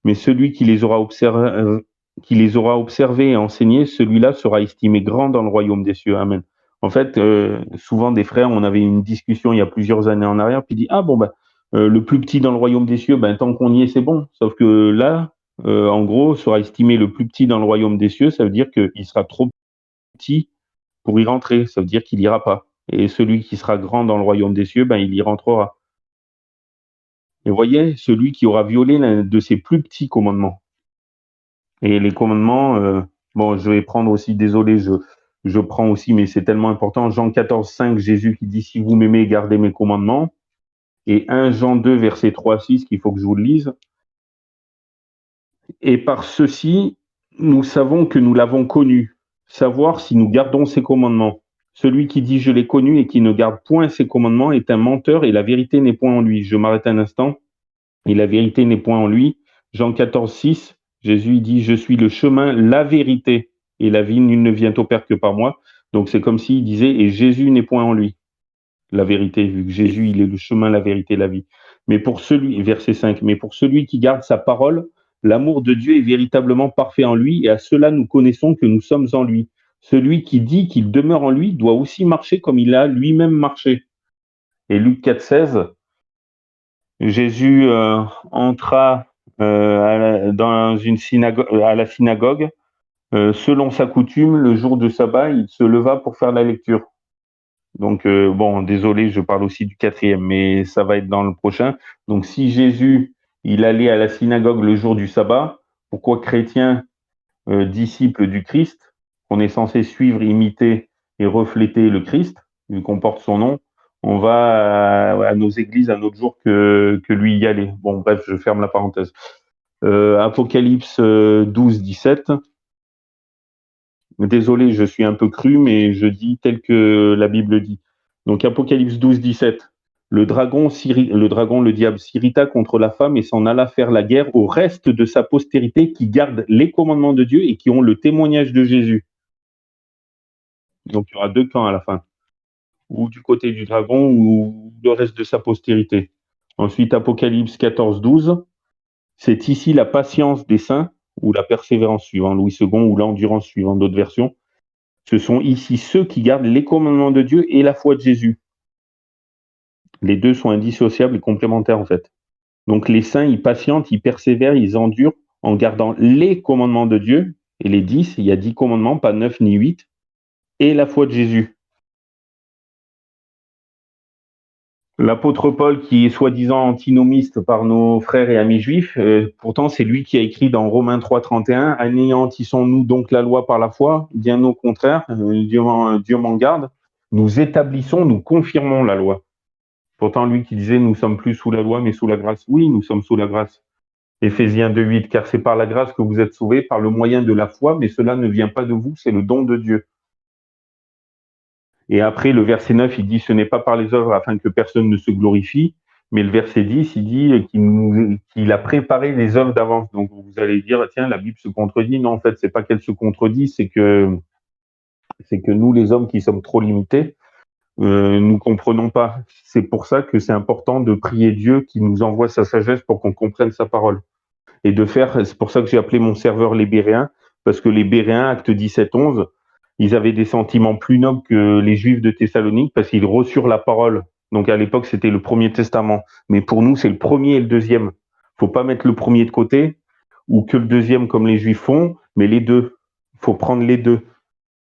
Mais celui qui les aura observés et enseignés, celui-là sera estimé grand dans le royaume des cieux. Amen. En fait, souvent des frères, on avait une discussion il y a plusieurs années en arrière, puis dit « Ah bon, le plus petit dans le royaume des cieux, tant qu'on y est, c'est bon. » Sauf que là, en gros, sera estimé le plus petit dans le royaume des cieux, ça veut dire qu'il sera trop petit pour y rentrer, ça veut dire qu'il n'ira pas. Et celui qui sera grand dans le royaume des cieux, il y rentrera. Et voyez, celui qui aura violé l'un de ses plus petits commandements. Et les commandements, je vais prendre aussi, désolé, je prends aussi, mais c'est tellement important. Jean 14, 5, Jésus qui dit « Si vous m'aimez, gardez mes commandements ». Et 1 Jean 2, versets 3 à 6, qu'il faut que je vous le lise. « Et par ceci, nous savons que nous l'avons connu, savoir si nous gardons ses commandements. Celui qui dit « Je l'ai connu » et qui ne garde point ses commandements est un menteur et la vérité n'est point en lui. » Je m'arrête un instant. Et la vérité n'est point en lui. Jean 14, 6, Jésus dit « Je suis le chemin, la vérité et la vie, nul ne vient au Père que par moi. » Donc c'est comme s'il disait « Et Jésus n'est point en lui. » La vérité, vu que Jésus, il est le chemin, la vérité, la vie. Mais pour celui, verset 5, mais pour celui qui garde sa parole, l'amour de Dieu est véritablement parfait en lui, et à cela nous connaissons que nous sommes en lui. Celui qui dit qu'il demeure en lui doit aussi marcher comme il a lui-même marché. Et Luc 4, 16, Jésus entra dans une à la synagogue. Selon sa coutume, le jour de sabbat, il se leva pour faire la lecture. Donc, désolé, je parle aussi du 4e, mais ça va être dans le prochain. Donc, si Jésus, il allait à la synagogue le jour du sabbat, pourquoi chrétiens, disciples du Christ, on est censé suivre, imiter et refléter le Christ, vu qu'on porte son nom, on va à nos églises un autre jour que lui y aller. Bon, bref, je ferme la parenthèse. Apocalypse 12, 17. Désolé, je suis un peu cru, mais je dis tel que la Bible dit. Donc, Apocalypse 12, 17. Le dragon, le diable, s'irrita contre la femme et s'en alla faire la guerre au reste de sa postérité qui garde les commandements de Dieu et qui ont le témoignage de Jésus. Donc, il y aura 2 camps à la fin. Ou du côté du dragon ou le reste de sa postérité. Ensuite, Apocalypse 14, 12. C'est ici la patience des saints ou la persévérance suivant Louis II ou l'endurance suivant d'autres versions. Ce sont ici ceux qui gardent les commandements de Dieu et la foi de Jésus. Les deux sont indissociables et complémentaires en fait. Donc les saints, ils patientent, ils persévèrent, ils endurent en gardant les commandements de Dieu. Et les 10, il y a 10 commandements, pas 9 ni 8, et la foi de Jésus. L'apôtre Paul, qui est soi-disant antinomiste par nos frères et amis juifs, pourtant c'est lui qui a écrit dans Romains 3,31 « Anéantissons-nous donc la loi par la foi ?» Bien au contraire, Dieu m'en garde. Nous établissons, nous confirmons la loi. Pourtant, lui qui disait « Nous sommes plus sous la loi, mais sous la grâce ». Oui, nous sommes sous la grâce. Éphésiens 2,8 « Car c'est par la grâce que vous êtes sauvés, par le moyen de la foi, mais cela ne vient pas de vous, c'est le don de Dieu. » Et après, le verset 9, il dit « Ce n'est pas par les œuvres afin que personne ne se glorifie ». Mais le verset 10, il dit qu'il a préparé les œuvres d'avance. Donc vous allez dire, tiens, la Bible se contredit. Non, en fait, c'est pas qu'elle se contredit, c'est que nous, les hommes qui sommes trop limités, nous comprenons pas. C'est pour ça que c'est important de prier Dieu qui nous envoie sa sagesse pour qu'on comprenne sa parole. Et de faire, c'est pour ça que j'ai appelé mon serveur les Béréens, parce que les Béréens, acte 17-11, ils avaient des sentiments plus nobles que les Juifs de Thessalonique, parce qu'ils reçurent la parole. Donc à l'époque, c'était le Premier Testament. Mais pour nous, c'est le premier et le deuxième. Faut pas mettre le premier de côté, ou que le deuxième comme les Juifs font, mais les deux. Faut prendre les deux.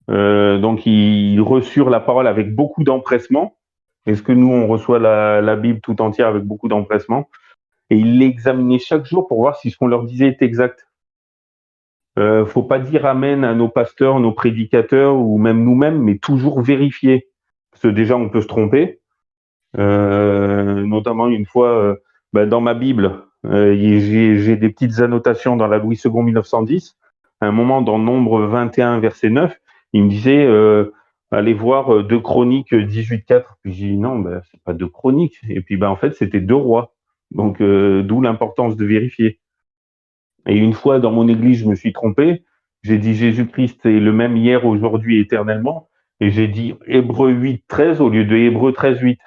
Donc ils reçurent la parole avec beaucoup d'empressement. Est-ce que nous, on reçoit la Bible tout entière avec beaucoup d'empressement? Et ils l'examinaient chaque jour pour voir si ce qu'on leur disait était exact. Faut pas dire amen à nos pasteurs, nos prédicateurs ou même nous-mêmes, mais toujours vérifier. Parce que déjà, on peut se tromper. Notamment une fois, dans ma Bible, j'ai des petites annotations dans la Louis II 1910. À un moment, dans Nombre 21, verset 9, il me disait allez voir 2 Chroniques 18-4. Puis j'ai dit non, c'est pas 2 Chroniques. Et puis en fait, c'était 2 Rois. Donc d'où l'importance de vérifier. Et une fois dans mon église, je me suis trompé. J'ai dit Jésus-Christ est le même hier, aujourd'hui, éternellement. Et j'ai dit Hébreux 8-13 au lieu de Hébreux 13-8.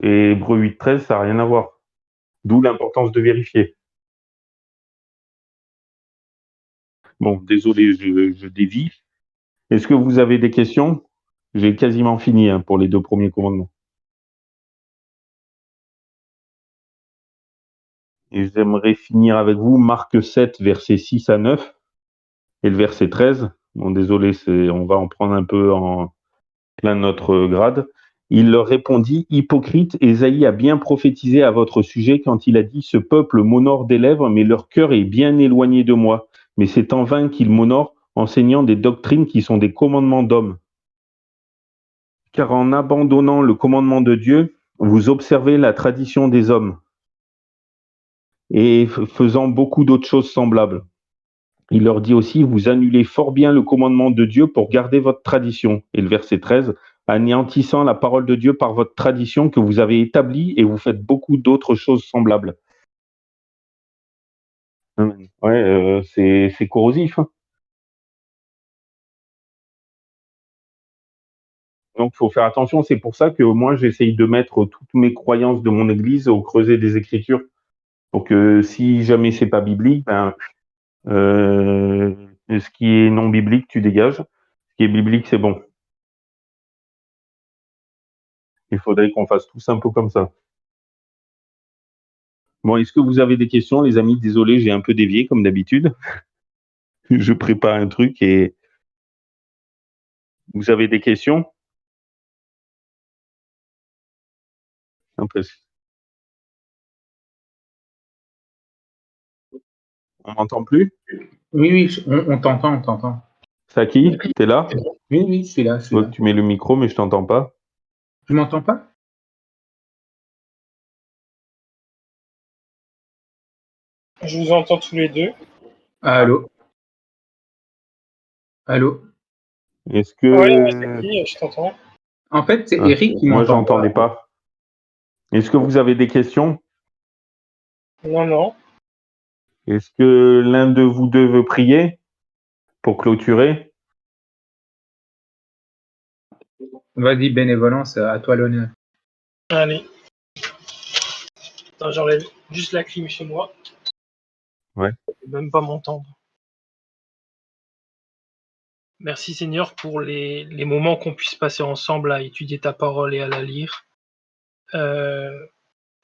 Et Hébreux 8-13, ça n'a rien à voir. D'où l'importance de vérifier. Bon, désolé, je dévie. Est-ce que vous avez des questions? J'ai quasiment fini pour les 2 premiers commandements. Et j'aimerais finir avec vous Marc 7, versets 6 à 9 et le verset 13. Bon, désolé, on va en prendre un peu en plein notre grade. Il leur répondit, hypocrite, Ésaïe a bien prophétisé à votre sujet quand il a dit, ce peuple m'honore des lèvres, mais leur cœur est bien éloigné de moi. Mais c'est en vain qu'il m'honore, enseignant des doctrines qui sont des commandements d'hommes. Car en abandonnant le commandement de Dieu, vous observez la tradition des hommes et faisant beaucoup d'autres choses semblables. Il leur dit aussi, vous annulez fort bien le commandement de Dieu pour garder votre tradition. Et le verset 13, anéantissant la parole de Dieu par votre tradition que vous avez établie et vous faites beaucoup d'autres choses semblables. Ouais, c'est corrosif. Hein. Donc, il faut faire attention. C'est pour ça que moi, j'essaye de mettre toutes mes croyances de mon Église au creuset des Écritures. Donc, si jamais c'est pas biblique, ce qui est non biblique, tu dégages. Ce qui est biblique, c'est bon. Il faudrait qu'on fasse tous un peu comme ça. Bon, est-ce que vous avez des questions, les amis? Désolé, j'ai un peu dévié comme d'habitude. Je prépare un truc et vous avez des questions? Après, on m'entend plus? Oui, oui, on t'entend, on t'entend. Saki, t'es là? Oui, oui, je suis là, je suis là. Tu mets le micro, mais je t'entends pas. Tu m'entends pas? Je vous entends tous les deux. Allô? Allô? Est-ce Oui, que... je t'entends. En fait, c'est Ah, Eric qui moi, m'entend j'entendais pas. Est-ce que vous avez des questions? Non, non. Est-ce que l'un de vous deux veut prier pour clôturer? Vas-y, bénévolence, à toi l'honneur. Allez. Attends, j'enlève juste la clim chez moi. Ouais. Je peux même pas m'entendre. Merci Seigneur pour les moments qu'on puisse passer ensemble à étudier ta parole et à la lire.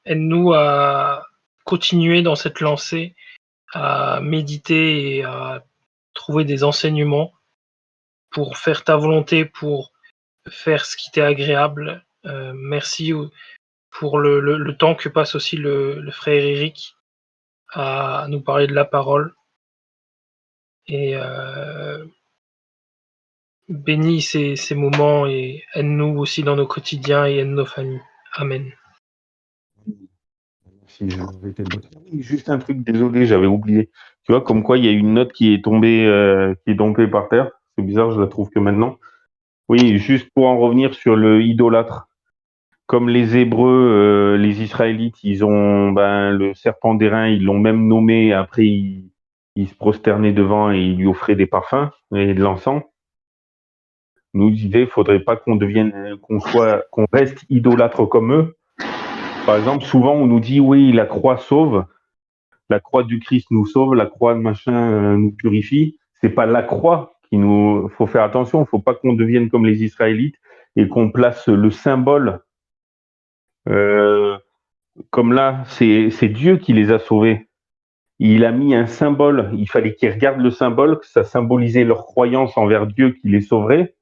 aide-nous à continuer dans cette lancée, à méditer et à trouver des enseignements pour faire ta volonté, pour faire ce qui t'est agréable. Merci pour le temps que passe aussi le frère Eric à nous parler de la parole. Et bénis ces moments et aide-nous aussi dans nos quotidiens et aide nos familles. Amen. Si je vais te le dire. Juste un truc, désolé, j'avais oublié. Tu vois, comme quoi il y a une note qui est tombée par terre. C'est bizarre, je la trouve que maintenant. Oui, juste pour en revenir sur le idolâtre. Comme les Hébreux, les Israélites, ils ont le serpent d'airain, ils l'ont même nommé. Après, ils se prosternaient devant et ils lui offraient des parfums et de l'encens. Nous disait, faudrait pas qu'on reste idolâtre comme eux. Par exemple, souvent on nous dit, oui, la croix sauve. La croix du Christ nous sauve, la croix de machin nous purifie. C'est pas la croix qui nous. Faut faire attention. Faut pas qu'on devienne comme les Israélites et qu'on place le symbole. Comme là, c'est Dieu qui les a sauvés. Il a mis un symbole. Il fallait qu'ils regardent le symbole, que ça symbolisait leur croyance envers Dieu qui les sauverait.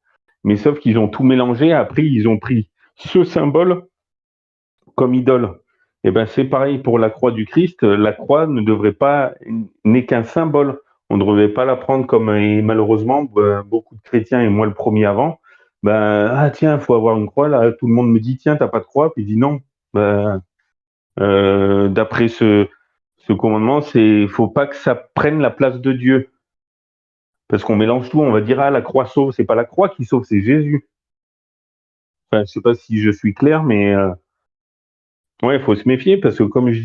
Mais sauf qu'ils ont tout mélangé. Après, ils ont pris ce symbole comme idole. Et ben c'est pareil pour la croix du Christ. La croix n'est qu'un symbole. On ne devrait pas la prendre comme, et malheureusement, beaucoup de chrétiens, et moi le premier avant, tiens, il faut avoir une croix. Là, tout le monde me dit, tiens, t'as pas de croix. Puis je dis non. D'après ce commandement, faut pas que ça prenne la place de Dieu. Parce qu'on mélange tout. On va dire, la croix sauve. C'est pas la croix qui sauve, c'est Jésus. Enfin, je sais pas si je suis clair, mais ouais, il faut se méfier parce que comme je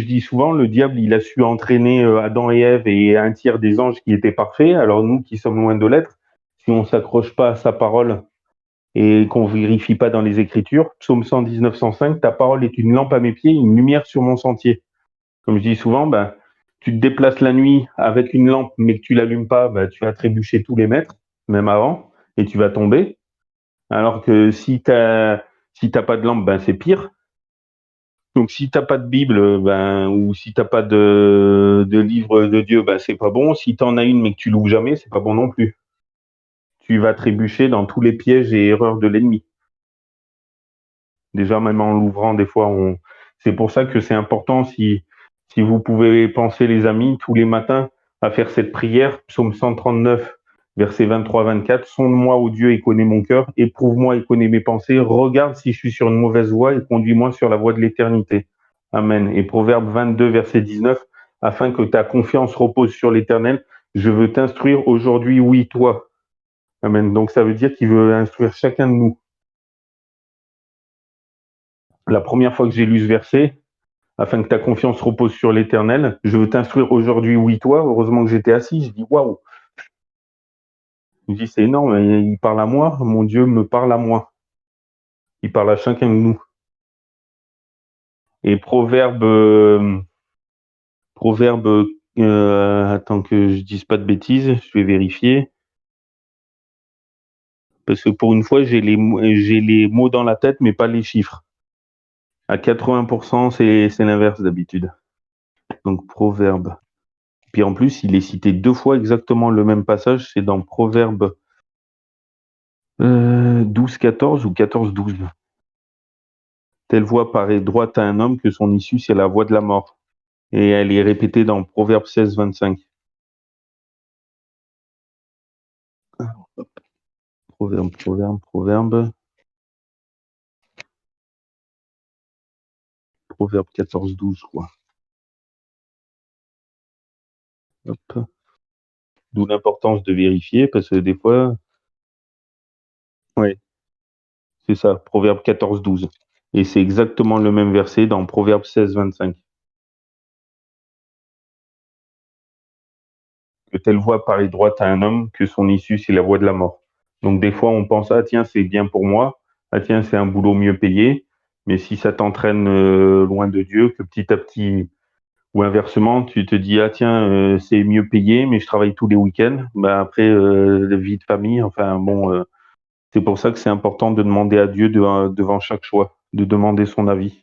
dis souvent, le diable, il a su entraîner Adam et Ève et un tiers des anges qui étaient parfaits. Alors nous qui sommes loin de l'être, si on s'accroche pas à sa parole et qu'on vérifie pas dans les Écritures, Psaume 119, 105, ta parole est une lampe à mes pieds, une lumière sur mon sentier. Comme je dis souvent, tu te déplaces la nuit avec une lampe, mais que tu l'allumes pas, tu vas trébucher tous les mètres, même avant, et tu vas tomber. Alors que si t'as pas de lampe, c'est pire. Donc si t'as pas de Bible, ou si t'as pas de livre de Dieu, c'est pas bon. Si t'en as une mais que tu l'ouvres jamais, c'est pas bon non plus. Tu vas trébucher dans tous les pièges et erreurs de l'ennemi. Déjà même en l'ouvrant, des fois, c'est pour ça que c'est important si vous pouvez penser les amis tous les matins à faire cette prière, psaume 139, versets 23-24. Sonde-moi, ô Dieu, et connais mon cœur. Éprouve-moi et connais mes pensées. Regarde si je suis sur une mauvaise voie et conduis-moi sur la voie de l'éternité. Amen. Et Proverbe 22, verset 19, afin que ta confiance repose sur l'Éternel, je veux t'instruire aujourd'hui, oui, toi. Amen. Donc ça veut dire qu'il veut instruire chacun de nous. La première fois que j'ai lu ce verset, afin que ta confiance repose sur l'Éternel, je veux t'instruire aujourd'hui, oui, toi. Heureusement que j'étais assis, je dis waouh. Je dis c'est énorme, il parle à moi, mon Dieu me parle à moi. Il parle à chacun de nous. Et Proverbe, attends que je dise pas de bêtises, je vais vérifier. Parce que pour une fois, j'ai les mots dans la tête, mais pas les chiffres. À 80%, c'est l'inverse d'habitude. Donc, Proverbe. Puis en plus, il est cité 2 fois exactement le même passage. C'est dans Proverbe 12-14 ou 14-12. Telle voie paraît droite à un homme que son issue, c'est la voie de la mort. Et elle est répétée dans Proverbe 16-25. Proverbe 14-12, je crois. Hop. D'où l'importance de vérifier, parce que des fois... Ouais, c'est ça, Proverbe 14-12. Et c'est exactement le même verset dans Proverbe 16-25. Que telle voie paraît droite à un homme, que son issue, c'est la voie de la mort. Donc des fois, on pense, tiens, c'est bien pour moi, tiens, c'est un boulot mieux payé, mais si ça t'entraîne loin de Dieu, que petit à petit, ou inversement, tu te dis, tiens, c'est mieux payé, mais je travaille tous les week-ends, après, vie de famille, enfin bon, c'est pour ça que c'est important de demander à Dieu devant chaque choix. de demander son avis.